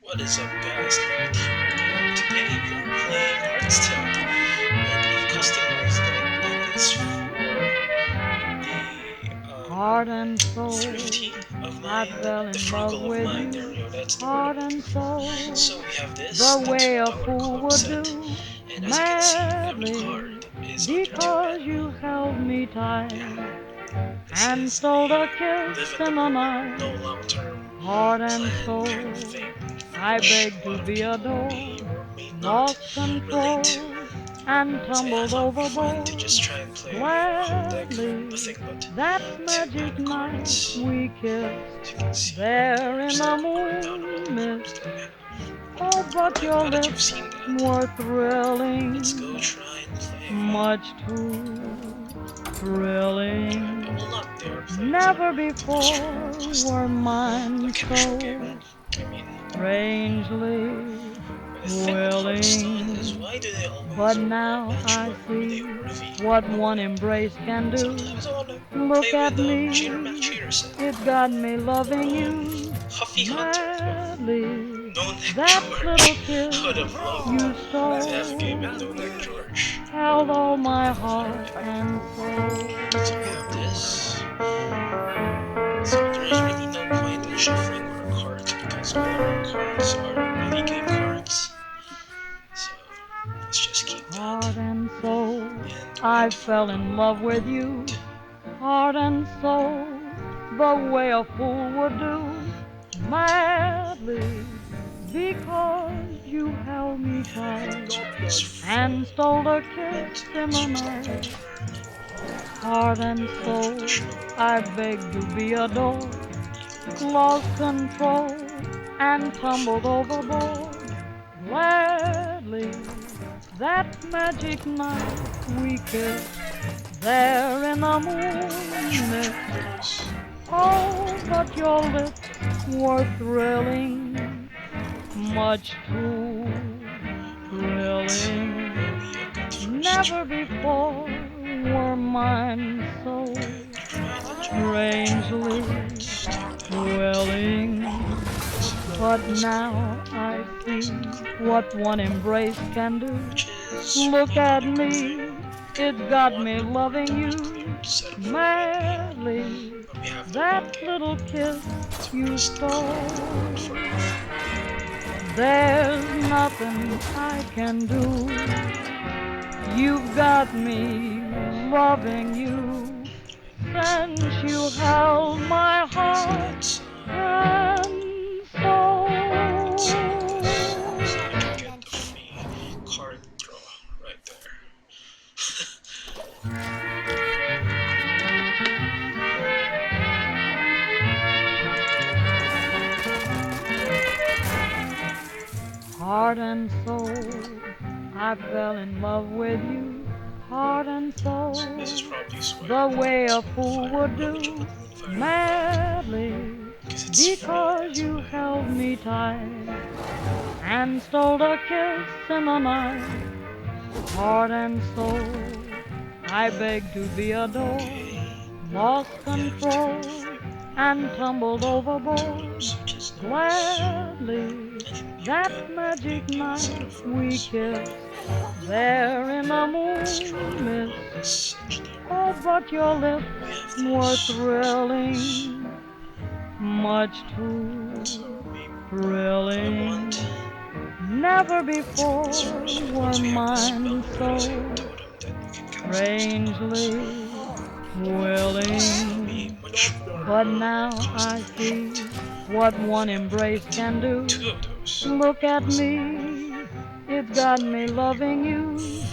What is up, guys? Right here, and today we are playing Hearthstone with a customized deck that is for the Heart and soul, thrifty of I mine, fell the in love frugal of with mine. There you. we go. That's the word Heart I'm and looking for. soul, So we have this, the the way a $2 fool club would set, do, and as you can see, every madly, card is under 2 because mana. you held me Yeah, tight this and is stole a a kiss live in the in the moment, night. no long-term Heart and plan soul, kind of thing, I which begged a to lot of be people adored, may or may not lost relate control, to. and So yeah, I tumbled thought it'd be fun to overboard. just try and play a whole deck for Gladly, nothing but that 2 magic mana night cards. we kissed As you can see right there there, in just the a rundown of all the moon cards mist. that I have. Oh, but Alright, your now that lips you've seen that, were let's go thrilling, try and play. much too I thrilling. will not dare play as Never a before extremely costly were mine casual gamer. so I mean, strangely but the thing with Hearthstone is willing. why do they But always now match I what are they see worthy what of one winning? embrace can do. Sometimes I want to Look play at with Cheater Matt me, Cheater set. it got me Or loving you Huffy Hunter. madly. No Neck That George. little kiss I would have loved you to have a game with No Neck stole George. held all my heart and soul. So we have this. So there is really no point in shuffling our cards because all our cards are early game cards. So let's just keep that. Heart and soul, And we I have fell in love with you. Unlocked. Heart and soul, the way a fool would do, madly, because you held me And we've tight got this and full stole a movement. kiss in Let's the use that for night. turn. Heart And and the soul, traditional I begged to be adored, eagle lost claw. control and tumbled Buffalo overboard. Gladly, that magic night we kissed there in the moon mist. Oh, but your lips were thrilling, much too Alright, thrilling. we a good first Never turn. before were mine so Try to generate strangely cards. Take that. willing. But This now card. I see Second what card. one embrace can do. Which is Look really not at a good me, thing. it We got want me the board loving to be you cleared, set up for mid game. madly. But we have the That late little game kiss to you just collect the board stole. for nothing. There's nothing I can do. You've got me loving you since you held my So heart and let's sell this so soul. I can get the free card draw right there. Heart and soul, I fell in love with you. Heart and So this is soul, probably the sweater. way It's a fool Moonfire. would Why would you do, put Moonfire in your deck? madly, Because it's free, because that's you why. held me tight and stole a kiss in the night. Heart and soul, I begged to be adored, Okay. lost We have two control and tumbled two of overboard. those, which is nice. Gladly, And you that got magic big game night setup for we us. kissed there in the Let's draw moon our mist. longest engineer. Oh, but your lips We have were this, which is nice. thrilling, much So too what I want, thrilling. Never let's get before this first one. were Once we have this mine spell, there is a so totem that we can cast instantly. strangely So this will be willing. much But more now cost I efficient see what if one we have embrace can do. two of those. Look It at wasn't me, it so got that'll me be like loving you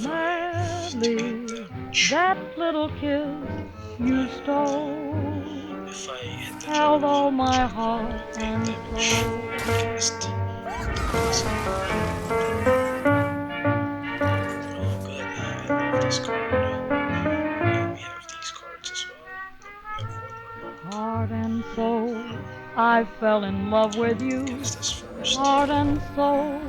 five to make madly. damage. That little kiss you stole If I hit the held draw, all it my heart will take and damage soul. fast. So, oh good, I love this card. And we have these cards as well. We have one more left. Heart and soul, I fell in love with you. Cast this first. Heart and soul,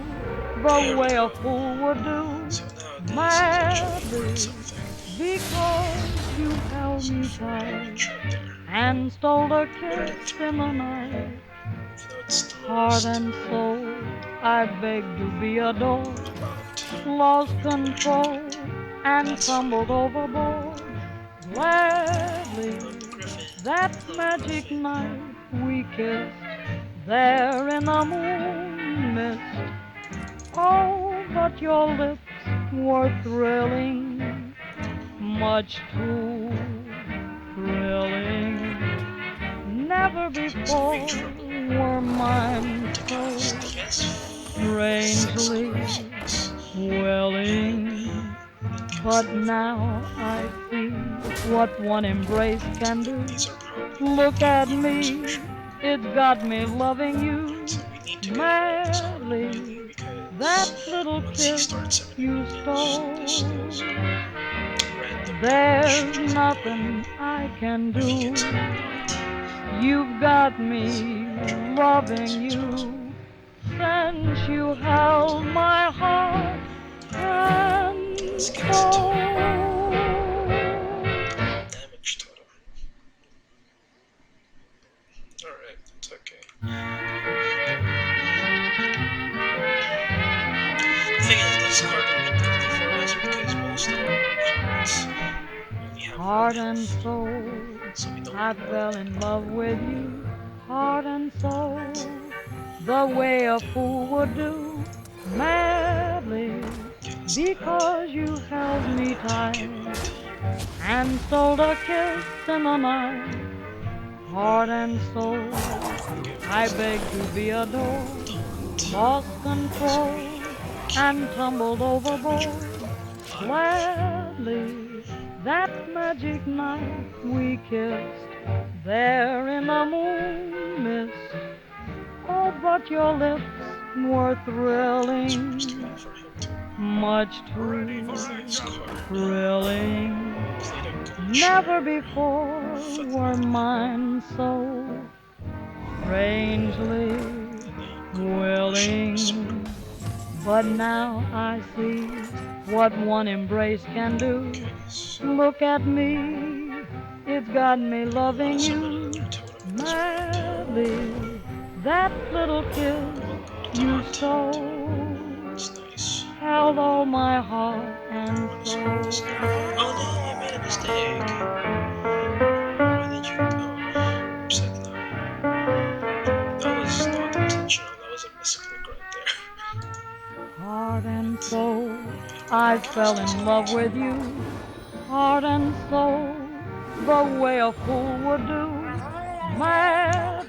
the There we way a go. fool would do, So now this is actually worth madly, something. because you held So me free tight damage right there. and stole a Better kiss than in three the night. without What's the Heart lowest? and soul, I beg to be adored. What about Lost Griffin? control and That's tumbled fine. overboard. Gladly, Hello, Griffin. that Hello, magic Griffin. night we kissed there in the moon mist. Oh, but your lips were thrilling, much too thrilling. Never Having before trouble were mine to so cast. He has 6 strangely cards in this hand. willing. That But cast now I see what one embrace can do. these are probably Look at me, conservation. it's got me loving So you we need to get rid of this card immediately madly. That because little once he kiss starts summoning you minions, this stole. does random damage, There's which is annoying. nothing I can If he do. gets it or not. You've got me As loving soon as possible. you since you held my heart and Let's get his totem. soul. Damage totem. Alright, it's okay. The thing is, this card will be deadly for us because most of our cards only have red Heart and health, soul, so we don't I really worry fell about in that. love with you. Heart and But soul, the way a do fool would do, madly, get us that. because you held me And take it tight out. and stole a kiss in the night. Heart and soul, Give I us beg to be adored, taunt. lost So control we keep and tumbled damage overboard. order alive. Gladly, that magic night we kissed there in the moon mist. Oh, but your lips were So we're just thrilling, waiting for him to much play too his card. thrilling. Played a Never Gusher before were Footman. mine so strangely And a Gusher Sword. willing. But now I see what one embrace can do. Okay, so Look at me, it's got me I want to loving summon you another totem at this point. madly. That little kiss you Taunt. stole That's nice. held all my heart I and want to summon soul. this guy. Oh no, I made a mistake. Why did you? Oh, I'm upset now. That was not intentional. That was a misclick right there. Heart and soul, We're I gonna fell cast this in love out. with you. Heart and soul, the way a fool would do.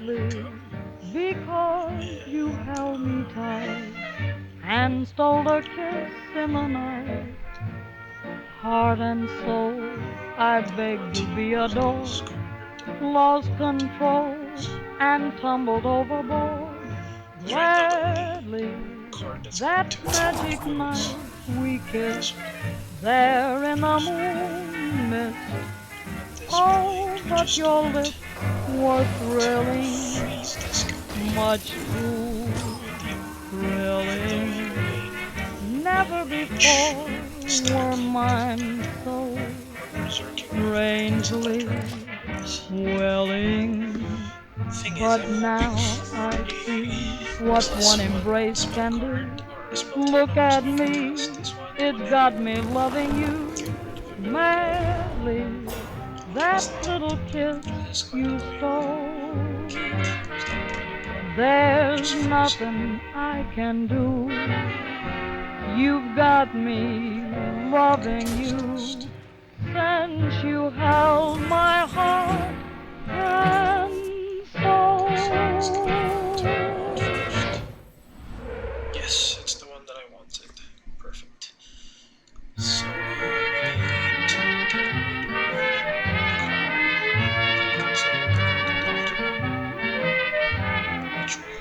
There we Madly, go. because you held me tight and stole a kiss in the night. Heart and soul, I beg to be adored, Squared. lost control and tumbled overboard. He's right now the only Gladly, card that's that going to attack magic foils. night we This kissed one. there in the moon mist. At this Oh, point, we but just your want lips were to thrilling, freeze this guy. much too And the thrilling. way Never H before stack were foils. mine so Or berserking whatever the heck this other strangely dragon is. willing. Thing is, But I'm now hoping I for see a what plus one one embrace spell can card do. or a spell Look totem so at we can me, cast this one it's got me loving you get rid of him. madly. That Cast little kiss this card you annoying. stole. Okay, who's that guy? There's Just freeze him. nothing I can do. You've got me loving Cast. you since you held my heart and Besides the soul. tournament first. Yes, it's the one that I wanted. Perfect. So we need to get rid of the card. You can summon the card after ritual.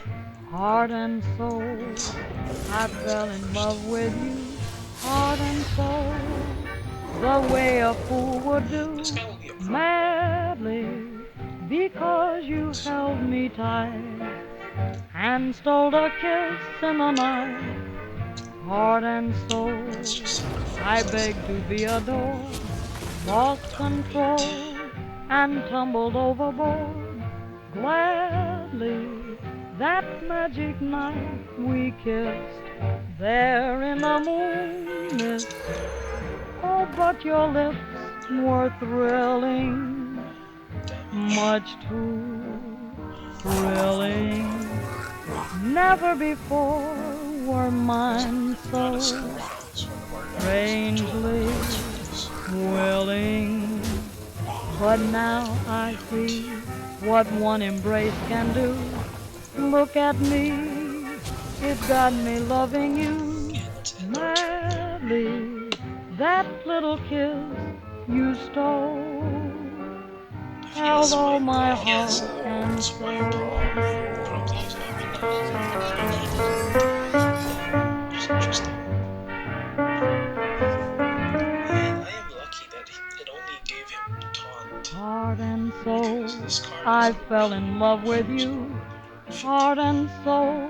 Heart and soul, I Get this fell guy in first. love with you. Heart and soul, the way a fool would This do. guy will be a problem. Madly, because you So held me tight and stole a kiss in the night. Heart and soul, let's just I sacrifice this beg to be guy. adored, Put him lost down a bit. control and tumbled overboard. Gladly, that magic night we kissed there in the moon mist. Oh, but your lips were thrilling, much too thrilling. Never before were mine so strangely willing. But now I see what one embrace can do. Look at me, it got me loving you madly. That little kiss you stole held all my heart and soul. Just interesting. And I am lucky that it only gave him taunt. Heart and soul, Because this card I is fell in love with you. Heart and soul,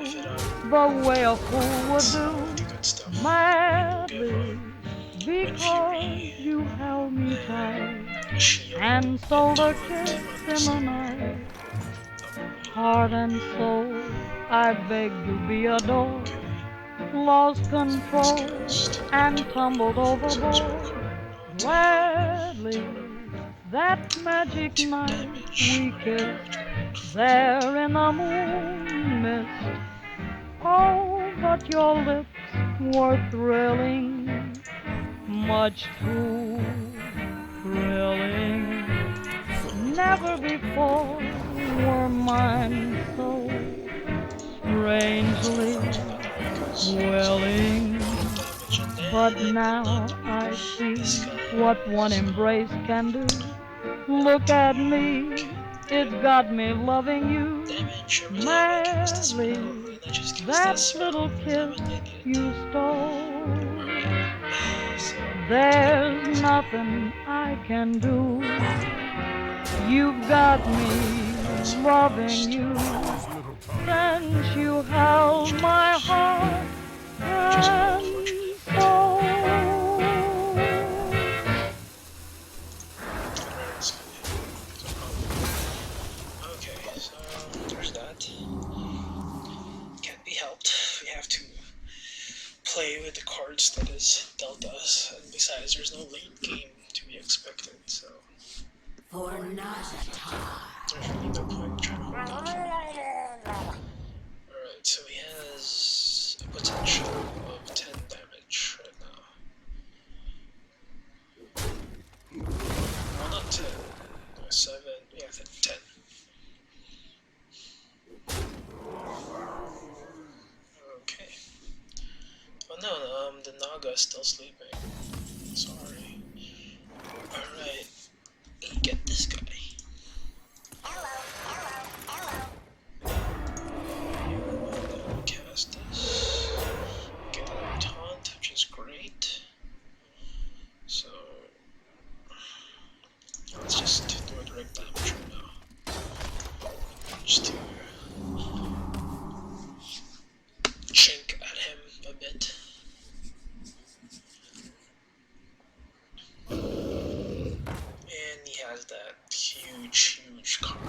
the way a fool would do. Madly, because you held me tight and stole a kiss in the night. Heart and soul, I begged to be adored, lost control and tumbled overboard. Gladly, that magic night we kissed there in the moon mist. Oh, but your lips were thrilling, much too thrilling. Never before were mine so strangely willing. But now I see what one embrace can do. Look at me, it got me loving you madly. That little kiss you stole, there's nothing I can do. You've got me loving you since you held my heart and soul. Okay, so there's that. Can't be helped. We have to play with the cards that is dealt us, and besides, there's no late game to be expected, so For another time. there's really no point trying to hold out for it. Alright, so he has a potential of 10 damage right now. Well, not 10. 7. Yeah, 10. Okay. Oh no, the Naga's still sleeping. Sorry. Alright. Get this guy. Cast this. Get a taunt, which is great. So let's just do a direct damage right now. Just to chink at him a bit. And he has that huge card.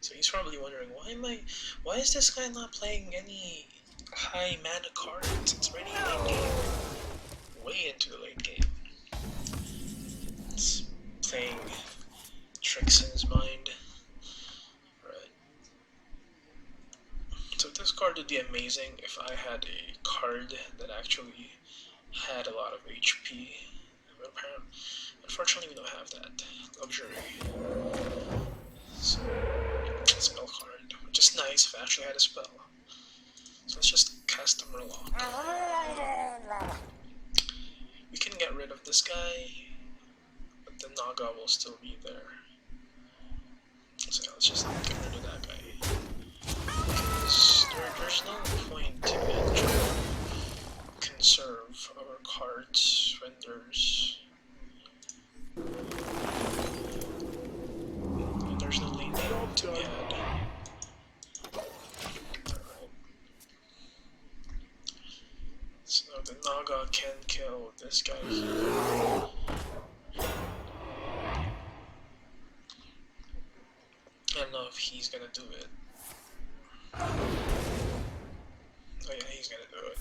So he's probably wondering, why is this guy not playing any high mana cards? It's already late game. Way into the late game. It's playing tricks in his mind. Right. So this card would be amazing if I had a card that actually had a lot of HP. Unfortunately, we don't have that luxury. So, spell card, which is nice if I actually had a spell. So let's just cast the Murloc. We can get rid of this guy, but the Naga will still be there. So let's just get rid of that guy. Because there's no point to actually conserve our cards when there's no lane game to be had. Alright. So the Naga Saga can kill this guy here. I don't know if he's gonna do it. Oh yeah, he's gonna do it.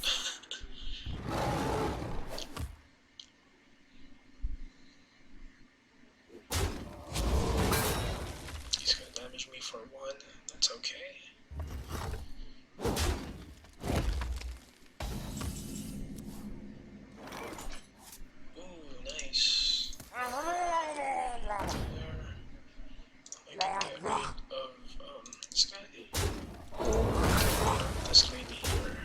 He's gonna damage me for 1, that's okay. Ooh, nice. There. I can get rid of this guy. This lady here.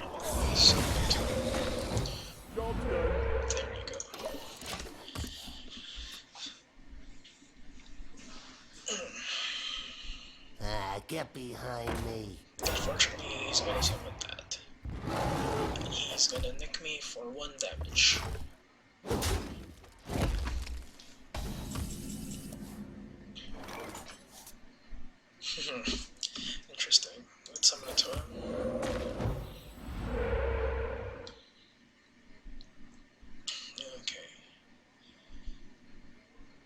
There you go. Get behind me. Unfortunately, he's gonna summon that. He's gonna nick me for 1 damage. Interesting. Let's summon it to him. Okay.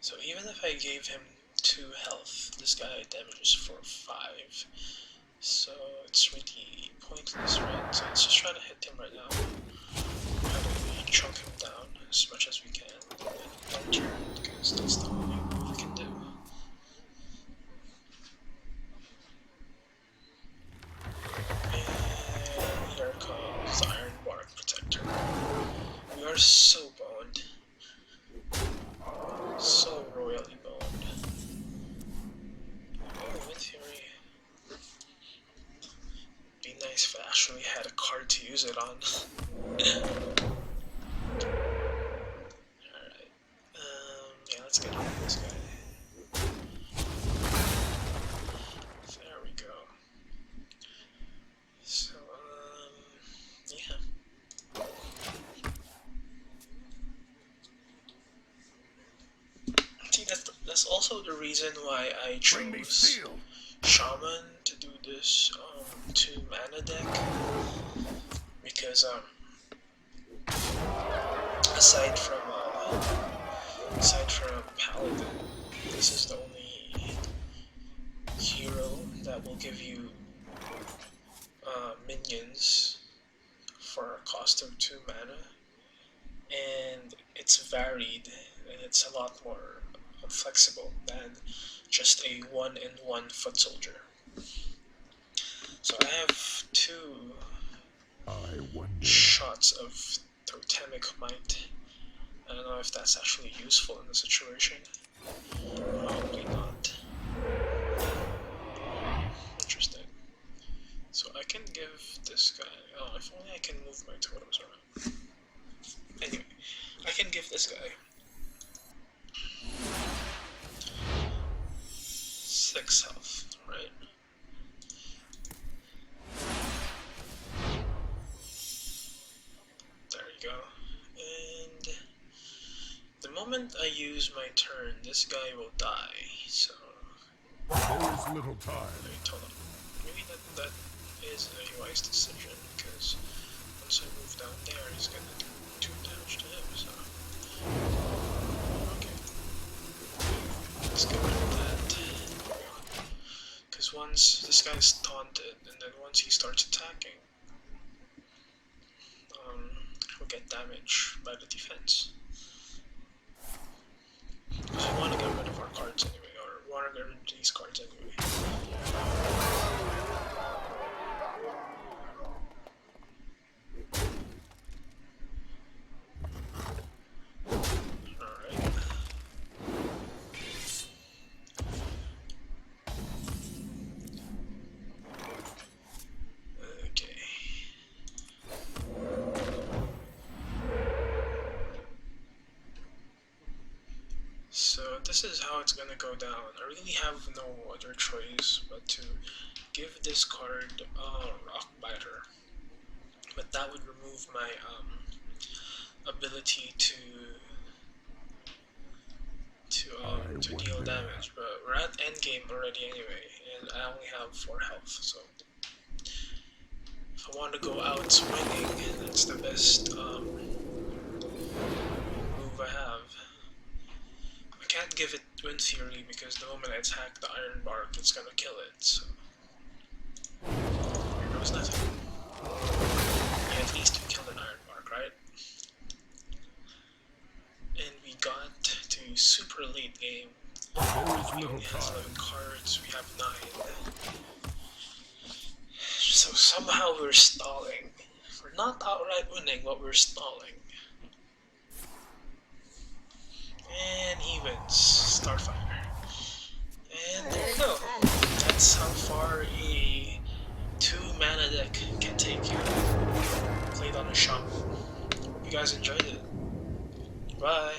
So even if I gave him 2 health, this guy damages for 5. So it's really pointless, right? So let's just try to hit him right now. Try to chunk him down as much as we can. And don't turn, because that's the only move we can do. And here comes the Iron Bark Protector. We are so boned. So royally boned. Oh, in theory, be nice if I actually had a card to use it on. Alright. Yeah, let's get rid of this guy. There we go. So, yeah. See, that's also the reason why I chose Shaman to do this 2 mana deck, because aside from Paladin, this is the only hero that will give you minions for a cost of 2 mana, and it's varied and it's a lot more flexible than just a 1-in-1 foot soldier. So I have 2 shots of Totemic Might. I don't know if that's actually useful in the situation. Probably not. Interesting. So I can give this guy... Oh, if only I can move my totems around. Anyway, I can give this guy 6 health, right? There you go. And the moment I use my turn, this guy will die, so... There is little time. Wait, hold on. Maybe that is a wise decision, because once I move down there, he's gonna do 2 damage to him, so... Okay. Let's get rid of that. Because once this guy's taunted, and then once he starts attacking, he'll get damage by the defense. Because we want to get rid of our cards anyway, or want to get rid of these cards anyway. Alright. Okay. So this is how it's gonna go down. I really have no other choice but to give this card Rock Biter. But that would remove my ability to deal damage. But we're at endgame already anyway, and I only have 4 health, so if I want to go out swinging, that's the best give it Wind Fury because the moment I attack the Iron Bark, it's gonna kill it, so... There was nothing. Yeah, at least we killed an Iron Bark, right? And we got to super late game. There is He little only has time. 11 cards, we have 9. So somehow we're stalling. We're not outright winning, but we're stalling. And he wins. Starfire. And there you go. That's how far a 2-mana deck can take you. Played on a Shaman. Hope you guys enjoyed it. Bye.